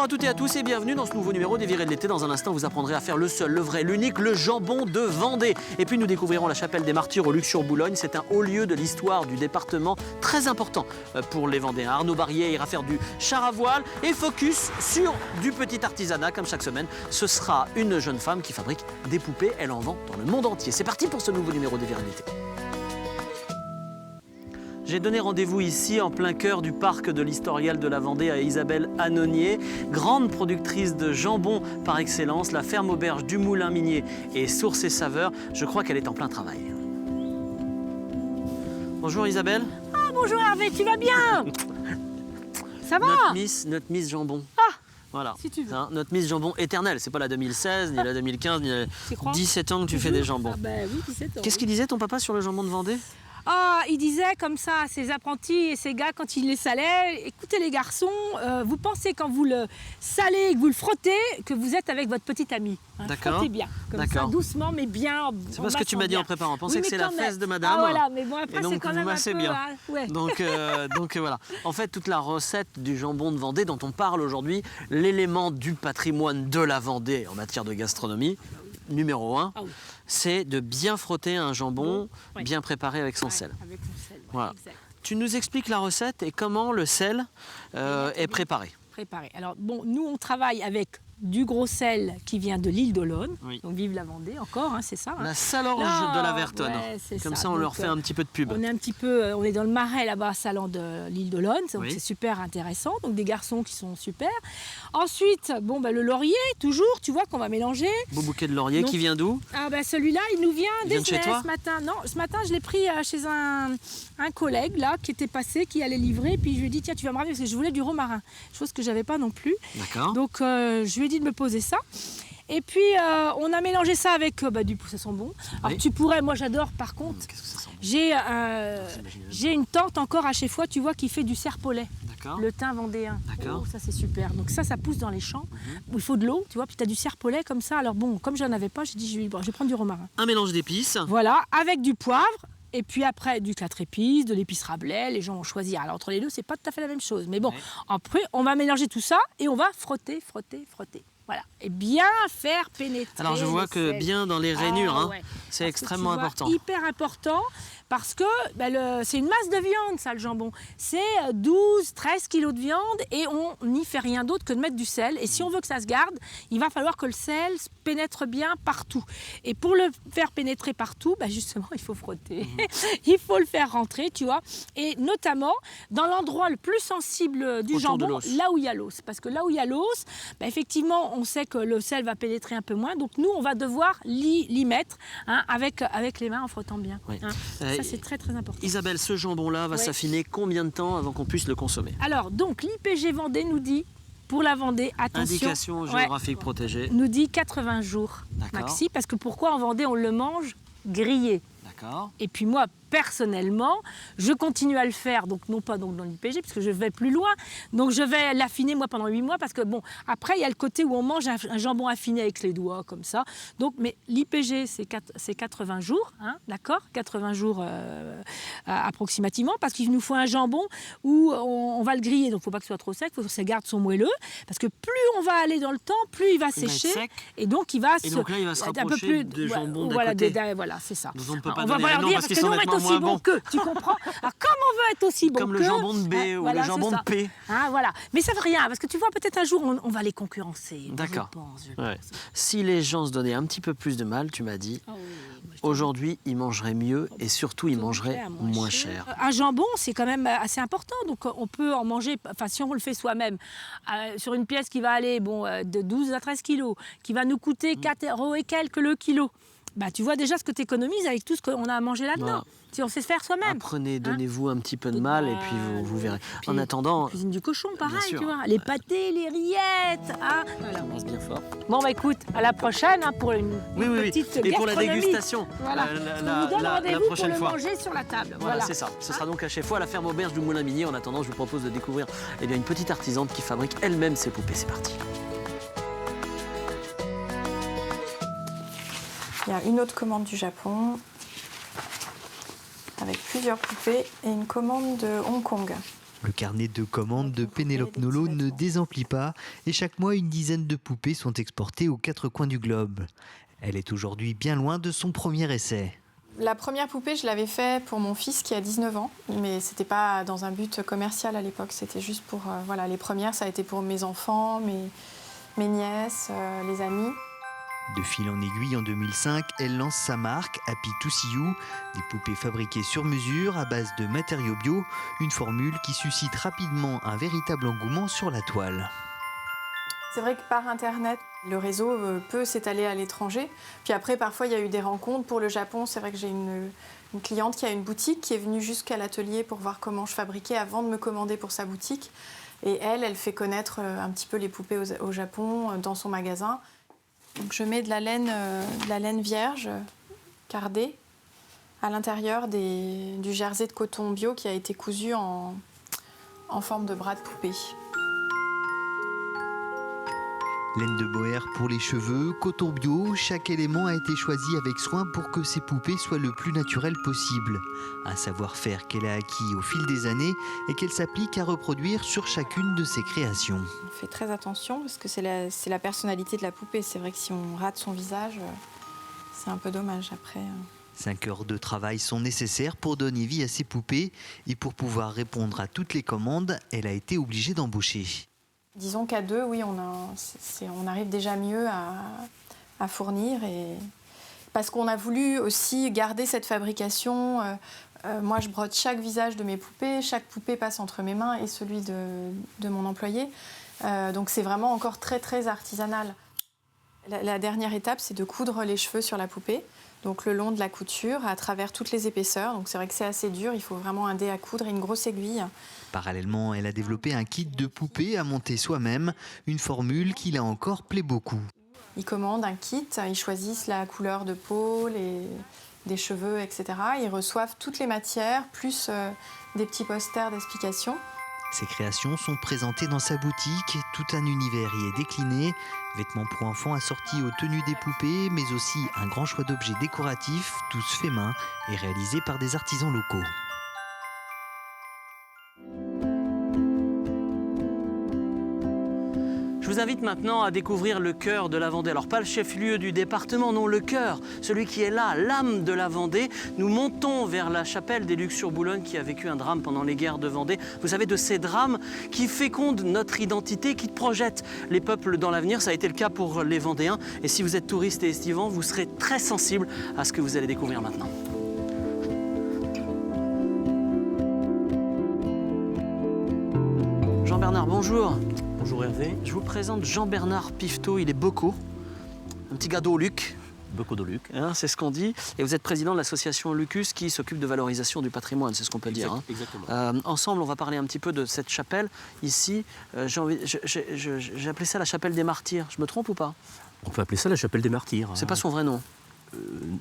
Bonjour à toutes et à tous et bienvenue dans ce nouveau numéro des Virées de l'été. Dans un instant, vous apprendrez à faire le seul, le vrai, l'unique, le jambon de Vendée. Et puis nous découvrirons la chapelle des Martyrs au Luc-sur-Boulogne. C'est un haut lieu de l'histoire du département, très important pour les Vendéens. Arnaud Barrier ira faire du char à voile et focus sur du petit artisanat. Comme chaque semaine, ce sera une jeune femme qui fabrique des poupées. Elle en vend dans le monde entier. C'est parti pour ce nouveau numéro des Virées de l'été. J'ai donné rendez-vous ici, en plein cœur du parc de l'Historial de la Vendée, à Isabelle Annonier, grande productrice de jambon par excellence, la ferme auberge du Moulin Minier et Sources et Saveurs. Je crois qu'elle est en plein travail. Bonjour Isabelle. Ah bonjour Hervé, tu vas bien? Ça va? Notre Miss Jambon. Ah, voilà. Si tu veux. Hein, notre Miss Jambon éternelle. C'est pas la 2016, ni la 2015, ni la 17 ans que tu fais des jambons. Ah ben oui, 17 ans. Qu'est-ce qu'il disait ton papa sur le jambon de Vendée? Ah, il disait comme ça à ses apprentis et ses gars quand il les salait, écoutez les garçons, vous pensez quand vous le salez et que vous le frottez que vous êtes avec votre petite amie. Hein, D'accord. Frottez bien, comme ça, doucement mais bien. C'est pas ce que tu m'as dit en préparant. On pensait que c'est la fesse de madame. Ah voilà, mais bon après et donc c'est quand vous même un massez peu... bien. Hein, ouais. Donc voilà. En fait, toute la recette du jambon de Vendée dont on parle aujourd'hui, l'élément du patrimoine de la Vendée en matière de gastronomie, numéro 1, Ah oui. c'est de bien frotter un jambon Oui. bien préparé avec son sel. Avec son sel, ouais, Voilà. exact. Tu nous expliques la recette et comment le sel est préparé. Préparé. Alors bon, nous on travaille avec du gros sel qui vient de l'île d'Olonne, Oui. donc vive la Vendée encore, hein, c'est ça. Hein. La Salorge Non, de la Vertonne. ouais, c'est Comme ça. ça, on leur Donc, fait un petit peu de pub. On est un petit peu, on est dans le marais là-bas, salon de l'île d'Olonne, donc Oui. c'est super intéressant. Donc des garçons qui sont super. Ensuite, bon bah, le laurier, toujours, tu vois qu'on va mélanger. Beau bouquet de laurier Donc- qui vient d'où? Ah bah celui-là, il nous vient Il vient de chez d'Esnay toi ce matin. Non, ce matin je l'ai pris chez un collègue là qui était passé, qui allait livrer. Puis je lui ai dit tiens tu vas me ramener parce que je voulais du romarin, chose que j'avais pas non plus. D'accord. Donc je lui ai dit de me poser ça. Et puis on a mélangé ça avec du poisson bon. Alors Oui. tu pourrais, moi j'adore par contre. Qu'est-ce que ça sent bon? J'ai une tante encore à chez moi, tu vois, qui fait du serpolet. D'accord. Le thym vendéen. D'accord. Oh, ça c'est super. Donc ça pousse dans les champs où il faut de l'eau, tu vois. Puis tu as du serpolet comme ça. Alors bon, comme j'en avais pas, j'ai dit je vais prendre du romarin. Un mélange d'épices. Voilà, avec du poivre. Et puis après, du 4 épices, de l'épice Rabelais, les gens vont choisir. Alors entre les deux, c'est pas tout à fait la même chose. Mais bon, Ouais. après, on va mélanger tout ça et on va frotter. Voilà. Et bien faire pénétrer. Alors je vois le que sel. bien dans les rainures, Ah, hein, ouais. c'est Parce que extrêmement tu vois, important. Hyper important parce que c'est une masse de viande, ça, le jambon. C'est 12, 13 kilos de viande et on n'y fait rien d'autre que de mettre du sel. Et si on veut que ça se garde, il va falloir que le sel pénètre bien partout. Et pour le faire pénétrer partout, justement, il faut frotter. Il faut le faire rentrer, tu vois. Et notamment dans l'endroit le plus sensible du Autour de jambon, l'os. là où il y a l'os. Parce que là où il y a l'os, effectivement, on sait que le sel va pénétrer un peu moins. Donc nous, on va devoir l'y mettre avec les mains en frottant bien. Oui. Hein. Ça, c'est très très important. Isabelle, ce jambon-là va Ouais. s'affiner combien de temps avant qu'on puisse le consommer? Alors, donc, l'IPG Vendée nous dit, pour la Vendée, attention, Indication géographique protégée. nous dit 80 jours D'accord. maxi, parce que pourquoi en Vendée, on le mange grillé. D'accord. Et puis moi, personnellement, je continue à le faire, donc non pas donc dans l'IPG, parce que je vais plus loin. Donc je vais l'affiner moi pendant 8 mois, parce que bon, après il y a le côté où on mange un jambon affiné avec les doigts, comme ça. Donc, mais l'IPG, c'est 80 jours, hein, d'accord, 80 jours approximativement, parce qu'il nous faut un jambon où on va le griller. Donc il ne faut pas que ce soit trop sec, il faut que ça garde son moelleux, parce que plus on va aller dans le temps, plus il va Il va être sécher. sec. Et donc il va Et donc là, il va se être rapprocher des jambons d'à voilà, côté. voilà, c'est ça. Donc on ne peut pas On va donner pas les leur noms dire parce parce qu'ils que sont nous on est nettement aussi moins bons bons. qu'eux, tu comprends? Alors comme on veut être aussi bon Comme le qu'eux, jambon de B ou voilà, le jambon c'est de ça. P. Hein, voilà. Mais ça veut rien, parce que tu vois, peut-être un jour on va les concurrencer. Moi, D'accord. Je pense. Ouais. Si les gens se donnaient un petit peu plus de mal, tu m'as dit, Ah oui, moi, je te aujourd'hui, ils mangeraient mieux et surtout, ils dis, mangeraient cher, moins cher. Un jambon, c'est quand même assez important. Donc on peut en manger, enfin si on le fait soi-même, sur une pièce qui va aller de 12 à 13 kilos, qui va nous coûter 4 € et quelques le kilo. Tu vois déjà ce que tu économises avec tout ce qu'on a à manger là-dedans. Voilà. Si on sait se faire soi-même. Apprenez, donnez-vous un petit peu de mal et puis vous verrez. Puis, En attendant, la cuisine du cochon, pareil, sûr. tu vois. Les pâtés, les rillettes. Voilà. on lance bien fort. Bon, écoute, à la prochaine pour une Oui, petite Et pour la gastronomie. dégustation, Voilà. la On vous donne rendez-vous prochaine pour fois. le manger sur la table. Voilà, c'est ça. Ce sera donc à chez vous, à la ferme auberge du Moulin Minier. En attendant, je vous propose de découvrir une petite artisante qui fabrique elle-même ses poupées. C'est parti. Il y a une autre commande du Japon avec plusieurs poupées et une commande de Hong Kong. Le carnet de commandes de Pénélope Nolot ne désemplit pas et chaque mois, une dizaine de poupées sont exportées aux 4 coins du globe. Elle est aujourd'hui bien loin de son premier essai. La première poupée, je l'avais fait pour mon fils qui a 19 ans, mais c'était pas dans un but commercial à l'époque, c'était juste pour... voilà, les premières, ça a été pour mes enfants, mes nièces, les amis. De fil en aiguille, en 2005, elle lance sa marque Happy to See You, des poupées fabriquées sur mesure à base de matériaux bio, une formule qui suscite rapidement un véritable engouement sur la toile. C'est vrai que par Internet, le réseau peut s'étaler à l'étranger. Puis après, parfois, il y a eu des rencontres. Pour le Japon, c'est vrai que j'ai une cliente qui a une boutique qui est venue jusqu'à l'atelier pour voir comment je fabriquais avant de me commander pour sa boutique. Et elle fait connaître un petit peu les poupées au Japon dans son magasin. Donc je mets de la laine vierge cardée à l'intérieur du jersey de coton bio qui a été cousu en forme de bras de poupée. Laine de boer pour les cheveux, coton bio, chaque élément a été choisi avec soin pour que ces poupées soient le plus naturelles possible. Un savoir-faire qu'elle a acquis au fil des années et qu'elle s'applique à reproduire sur chacune de ses créations. On fait très attention parce que c'est la personnalité de la poupée. C'est vrai que si on rate son visage, c'est un peu dommage après. 5 heures de travail sont nécessaires pour donner vie à ces poupées et pour pouvoir répondre à toutes les commandes, elle a été obligée d'embaucher. Disons qu'à deux, oui, on arrive déjà mieux à fournir. Parce qu'on a voulu aussi garder cette fabrication. Moi, je brode chaque visage de mes poupées. Chaque poupée passe entre mes mains et celui de mon employé. Donc c'est vraiment encore très, très artisanal. La dernière étape, c'est de coudre les cheveux sur la poupée. Donc le long de la couture, à travers toutes les épaisseurs. Donc c'est vrai que c'est assez dur, il faut vraiment un dé à coudre et une grosse aiguille. Parallèlement, elle a développé un kit de poupées à monter soi-même, une formule qui là encore plaît beaucoup. Ils commandent un kit, ils choisissent la couleur de peau, des cheveux, etc. Ils reçoivent toutes les matières, plus des petits posters d'explications. Ses créations sont présentées dans sa boutique, tout un univers y est décliné, vêtements pour enfants assortis aux tenues des poupées, mais aussi un grand choix d'objets décoratifs, tous faits main et réalisés par des artisans locaux. Je vous invite maintenant à découvrir le cœur de la Vendée. Alors pas le chef-lieu du département, non, le cœur, celui qui est là, l'âme de la Vendée. Nous montons vers la chapelle des Lucs-sur-Boulogne qui a vécu un drame pendant les guerres de Vendée. Vous savez, de ces drames qui fécondent notre identité, qui projettent les peuples dans l'avenir. Ça a été le cas pour les Vendéens. Et si vous êtes touriste et estivant, vous serez très sensible à ce que vous allez découvrir maintenant. Jean-Bernard, bonjour. Bonjour Hervé. Je vous présente Jean-Bernard Pifeteau, il est boco, un petit gars d'Oluc. Boco de Luc. Hein, c'est ce qu'on dit. Et vous êtes président de l'association Lucus qui s'occupe de valorisation du patrimoine, c'est ce qu'on peut dire. Hein. Exactement. Ensemble, on va parler un petit peu de cette chapelle. Ici, j'ai appelé ça la chapelle des martyrs. Je me trompe ou pas? On peut appeler ça la chapelle des martyrs. C'est pas son vrai nom.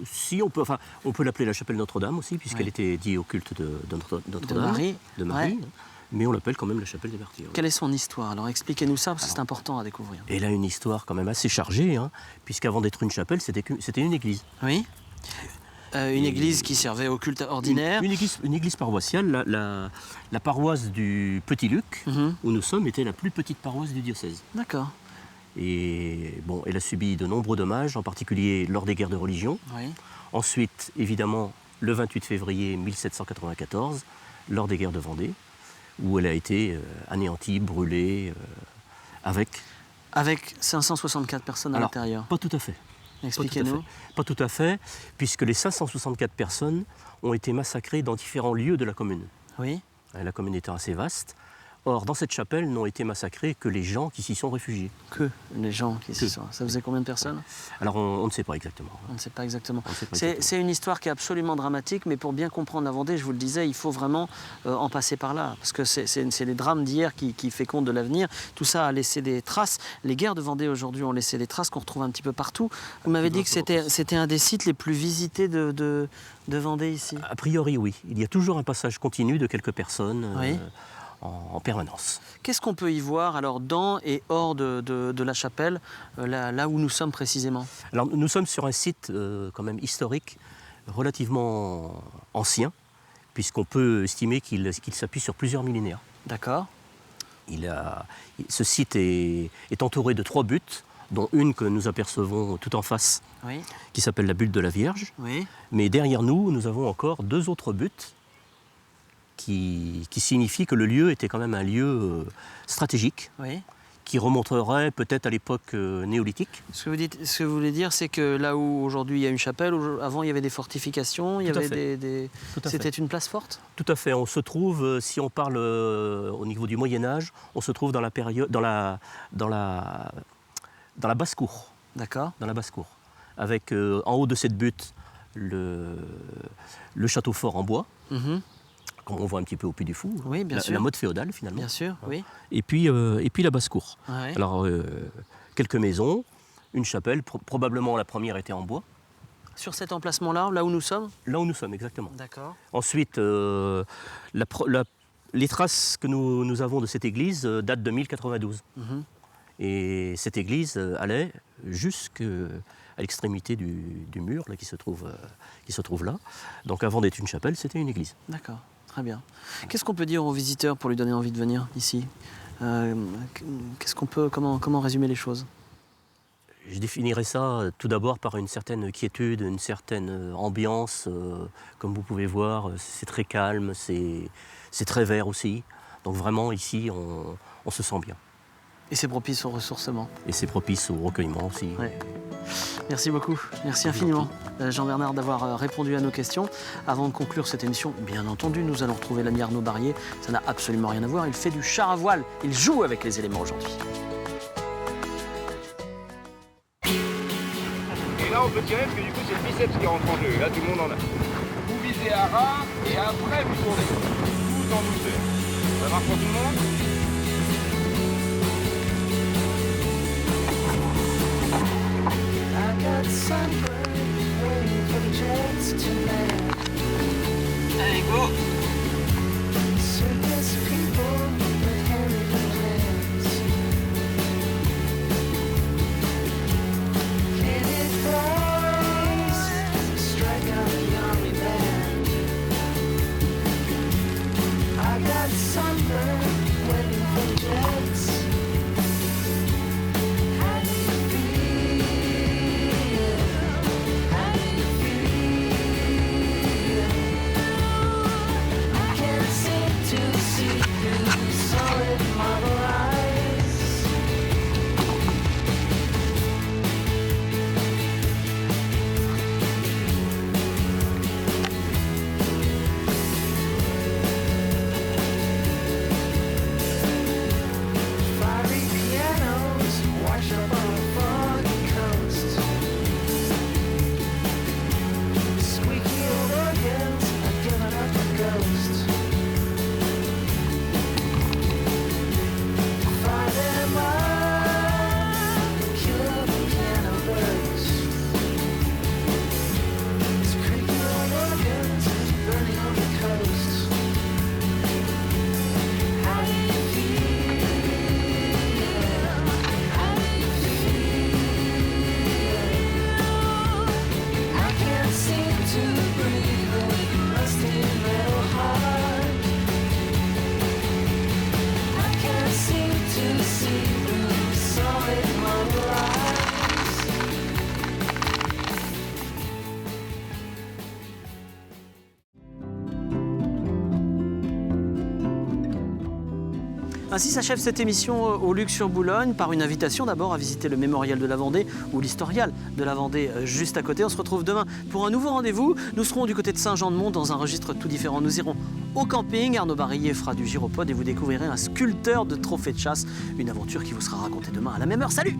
Si, on peut l'appeler la chapelle Notre-Dame aussi, puisqu'elle était liée au culte de Notre-Dame. Marie. De Marie. Ouais. Mais on l'appelle quand même la chapelle des martyrs. Quelle est son histoire? Alors expliquez-nous ça, parce que c'est important à découvrir. Elle a une histoire quand même assez chargée, hein, puisqu'avant d'être une chapelle, c'était une église. Oui. Une église qui servait au culte ordinaire. Une église paroissiale. La paroisse du Petit Luc, où nous sommes, était la plus petite paroisse du diocèse. D'accord. Et bon, elle a subi de nombreux dommages, en particulier lors des guerres de religion. Oui. Ensuite, évidemment, le 28 février 1794, lors des guerres de Vendée, où elle a été anéantie, brûlée, avec... Avec 564 personnes à l'intérieur. Pas tout à fait. Expliquez-nous. Pas tout à fait, puisque les 564 personnes ont été massacrées dans différents lieux de la commune. Oui. La commune étant assez vaste. Or, dans cette chapelle n'ont été massacrés que les gens qui s'y sont réfugiés. Que les gens qui s'y sont. Ça faisait combien de personnes? Alors, on ne sait pas exactement. On ne sait pas exactement. C'est C'est une histoire qui est absolument dramatique, mais pour bien comprendre la Vendée, je vous le disais, il faut vraiment en passer par là. Parce que c'est les drames d'hier qui fécondent de l'avenir. Tout ça a laissé des traces. Les guerres de Vendée aujourd'hui ont laissé des traces qu'on retrouve un petit peu partout. Vous m'avez dit que c'était un des sites les plus visités de Vendée ici. A priori, oui. Il y a toujours un passage continu de quelques personnes. Oui. En permanence. Qu'est-ce qu'on peut y voir alors dans et hors de la chapelle, là où nous sommes précisément? Alors nous sommes sur un site quand même historique, relativement ancien, puisqu'on peut estimer qu'il s'appuie sur plusieurs millénaires. D'accord. Ce site est entouré de 3 buttes, dont une que nous apercevons tout en face, Oui. qui s'appelle la butte de la Vierge. Oui. Mais derrière nous, nous avons encore 2 autres buttes qui signifient que le lieu était quand même un lieu stratégique, Oui. qui remonterait peut-être à l'époque néolithique. Ce que vous voulez dire, c'est que là où aujourd'hui il y a une chapelle, avant il y avait des fortifications, il y Tout à avait fait. Tout à C'était fait. une place forte. Tout à fait. On se trouve, si on parle au niveau du Moyen Âge, on se trouve dans la période, dans la basse-cour. D'accord. Dans la basse-cour. Avec en haut de cette butte le château fort en bois, comme on voit un petit peu au Puy du Fou. Oui, bien sûr. La mode féodale finalement. Bien sûr, oui. Et puis la basse-cour. Ouais. Alors, quelques maisons, une chapelle, probablement la première était en bois. Sur cet emplacement-là, là où nous sommes. Là où nous sommes, exactement. D'accord. Ensuite, les traces que nous avons de cette église datent de 1092. Et cette église allait jusqu'à l'extrémité du mur là, qui se trouve là. Donc avant d'être une chapelle, c'était une église. D'accord, très bien. Qu'est-ce qu'on peut dire aux visiteurs pour lui donner envie de venir ici? Comment résumer les choses? Je définirais ça tout d'abord par une certaine quiétude, une certaine ambiance. Comme vous pouvez voir, c'est très calme, c'est très vert aussi. Donc vraiment, ici, on se sent bien. Et c'est propice au ressourcement. Et c'est propice au recueillement aussi. Ouais. Merci beaucoup, merci infiniment Jean-Bernard d'avoir répondu à nos questions. Avant de conclure cette émission, bien entendu, nous allons retrouver l'ami Arnaud Barrier. Ça n'a absolument rien à voir, il fait du char à voile, il joue avec les éléments aujourd'hui. Et là, on peut tirer parce que du coup, c'est le biceps qui rentre en jeu. Là, tout le monde en a. Vous visez à ras et après, vous tournez. Tout en douceur. Ça marche pour tout le monde? Allez, go! Ainsi s'achève cette émission au Luxe sur Boulogne par une invitation d'abord à visiter le mémorial de la Vendée ou l'historial de la Vendée juste à côté. On se retrouve demain pour un nouveau rendez-vous. Nous serons du côté de Saint-Jean-de-Mont dans un registre tout différent. Nous irons au camping. Arnaud Barrier fera du gyropode et vous découvrirez un sculpteur de trophées de chasse. Une aventure qui vous sera racontée demain à la même heure. Salut!